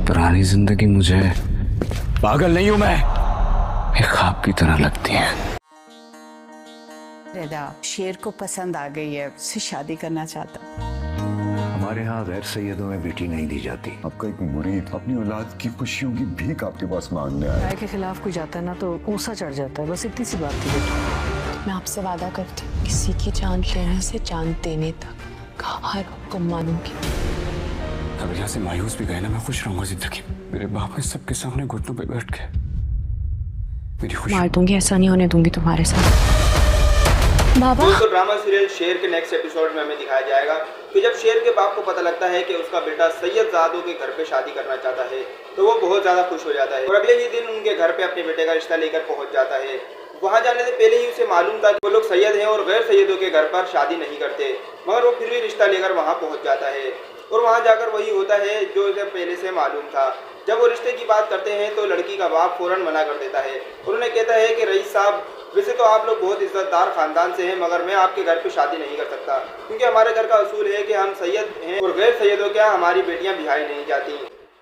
पुरानी जिंदगी मुझे पागल नहीं हूं मैं, एक ख्वाब की तरह लगती है। रेदा शेर को पसंद आ गई है, उससे शादी करना चाहता। हमारे यहाँ गैर सैयदों में बेटी नहीं दी जाती। आपका एक मुरीद अपनी औलाद की खुशियों की भीख आपके पास मांगने आया। राय के खिलाफ कोई जाता है ना तो ऊसा चढ़ जाता है, बस इतनी सी बात थी बेटा। मैं आपसे वादा करती हूँ, किसी की जान लेने से जान देने तक का हर हुक्म मानूंगी। अगर यहाँ से मायूस भी गए ना, मैं खुश रहूंगा जिंदगी। मेरे बाप ने सबके सामने घुटनों पे बैठ के मेरी खुशी मार दूंगी, ऐसा नहीं होने दूंगी तुम्हारे साथ। बाबा दोस्तों, ड्रामा सीरियल शेर के नेक्स्ट एपिसोड में हमें दिखाया जाएगा कि जब शेर के बाप को पता लगता है कि उसका बेटा सैयदजादों के घर पे शादी करना चाहता है तो वो बहुत ज़्यादा खुश हो जाता है और अगले ही दिन उनके घर पे अपने बेटे का रिश्ता लेकर पहुंच जाता है। वहां जाने से पहले ही उसे मालूम था कि वो लोग सैयद हैं और गैर सैयदों के घर पर शादी नहीं करते, मगर वो फिर भी रिश्ता लेकर वहाँ पहुँच जाता है और वहाँ जाकर वही होता है जो उसे पहले से मालूम था। जब वो रिश्ते की बात करते हैं तो लड़की का बाप फौरन मना कर देता है और उन्हें कहता है कि रईस साहब, वैसे तो आप लोग बहुत इज्जतदार खानदान से हैं, मगर मैं आपके घर पे शादी नहीं कर सकता क्योंकि हमारे घर का असूल है कि हम सैयद हैं और गैर सैयदों क्या हमारी बेटियां बिहाई नहीं जाती।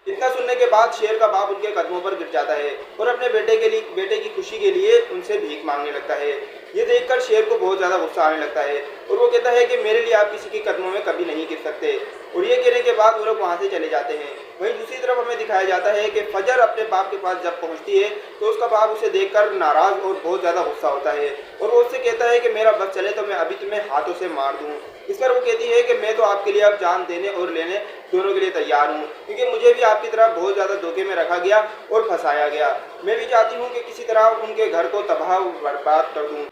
इतना सुनने के बाद शेर का बाप उनके कदमों पर गिर जाता है और अपने बेटे की खुशी के लिए उनसे भीख मांगने लगता है। ये देखकर शेर को बहुत ज़्यादा गुस्सा आने लगता है और वो कहता है कि मेरे लिए आप किसी के कदमों में कभी नहीं गिर सकते, और ये कहने के बाद वो लोग वहाँ से चले जाते हैं। वहीं दूसरी तरफ हमें दिखाया जाता है कि फजर अपने बाप के पास जब पहुँचती है तो उसका बाप उसे देखकर नाराज़ और बहुत ज़्यादा गुस्सा होता है और वो उससे कहता है कि मेरा बस चले तो मैं अभी तुम्हें हाथों से मार दूँ। इस पर वो कहती है कि मैं तो आपके लिए अब जान देने और लेने दोनों के लिए तैयार हूँ, क्योंकि मुझे भी आपकी तरह बहुत ज़्यादा धोखे में रखा गया और फंसाया गया। मैं भी चाहती हूँ कि किसी तरह उनके घर को तबाह बर्बाद कर दूँ।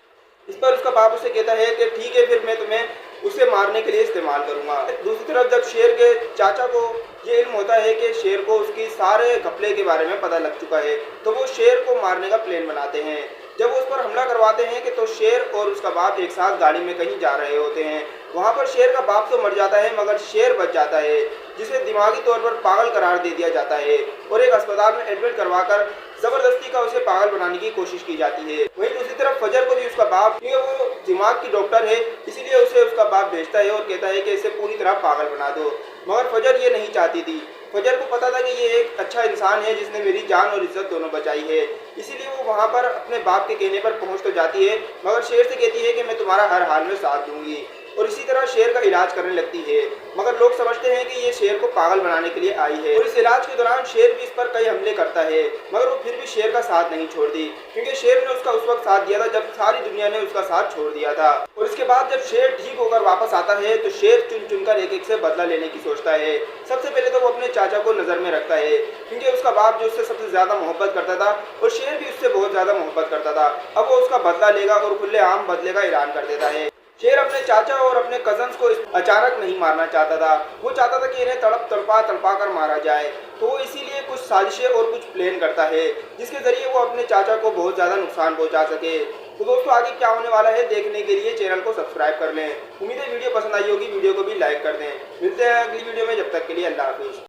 इस पर उसका बाप उसे कहता है कि ठीक है, फिर मैं तुम्हें उसे मारने के लिए इस्तेमाल करूँगा। दूसरी तरफ जब शेर के चाचा को ये इल्म होता है कि शेर को उसकी सारे घपले के बारे में पता लग चुका है तो वो शेर को मारने का प्लान बनाते हैं। जब वो उस पर हमला करवाते हैं कि तो शेर और उसका बाप एक साथ गाड़ी में कहीं जा रहे होते हैं। वहाँ पर शेर का बाप तो मर जाता है मगर शेर बच जाता है, जिसे दिमागी तौर पर पागल करार दे दिया जाता है और एक अस्पताल में एडमिट करवाकर जबरदस्ती का उसे पागल बनाने की कोशिश की जाती है। वहीं दूसरी तरफ फजर को भी उसका बाप, क्योंकि वो दिमाग की डॉक्टर है, इसीलिए उसे उसका बाप भेजता है और कहता है कि इसे पूरी तरह पागल बना दो, मगर फजर ये नहीं चाहती थी। फजर को पता था कि ये एक अच्छा इंसान है जिसने मेरी जान और इज्जत दोनों बचाई है, इसीलिए वो वहाँ पर अपने बाप के कहने पर पहुँच तो जाती है मगर शेर से कहती है कि मैं तुम्हारा हर हाल में साथ दूंगी और इसी तरह शेर का इलाज करने लगती है। मगर लोग समझते हैं कि ये शेर को पागल बनाने के लिए आई है और इस इलाज के दौरान शेर भी इस पर कई हमले करता है, मगर वो फिर भी शेर का साथ नहीं छोड़ती क्योंकि शेर ने उसका उस वक्त साथ दिया था जब सारी दुनिया ने उसका साथ छोड़ दिया था। और इसके बाद जब शेर ठीक होकर वापस आता है तो शेर चुन चुनकर एक एक से बदला लेने की सोचता है। सबसे पहले तो वो अपने चाचा को नजर में रखता है क्योंकि उसका बाप जो उससे सबसे ज्यादा मोहब्बत करता था और शेर भी उससे बहुत ज्यादा मोहब्बत करता था। अब वो उसका बदला लेगा और खुलेआम बदले का ऐलान कर देता है। शेर अपने चाचा और अपने कजन्स को अचानक नहीं मारना चाहता था, वो चाहता था कि इन्हें तड़पा कर मारा जाए, तो वो इसीलिए कुछ साजिशें और कुछ प्लान करता है जिसके जरिए वो अपने चाचा को बहुत ज़्यादा नुकसान पहुंचा सके। तो दोस्तों, आगे क्या होने वाला है देखने के लिए चैनल को सब्सक्राइब कर लें। उम्मीद है वीडियो पसंद आई होगी, वीडियो को भी लाइक कर दें। मिलते हैं अगली वीडियो में, जब तक के लिए अल्लाह हाफिज़।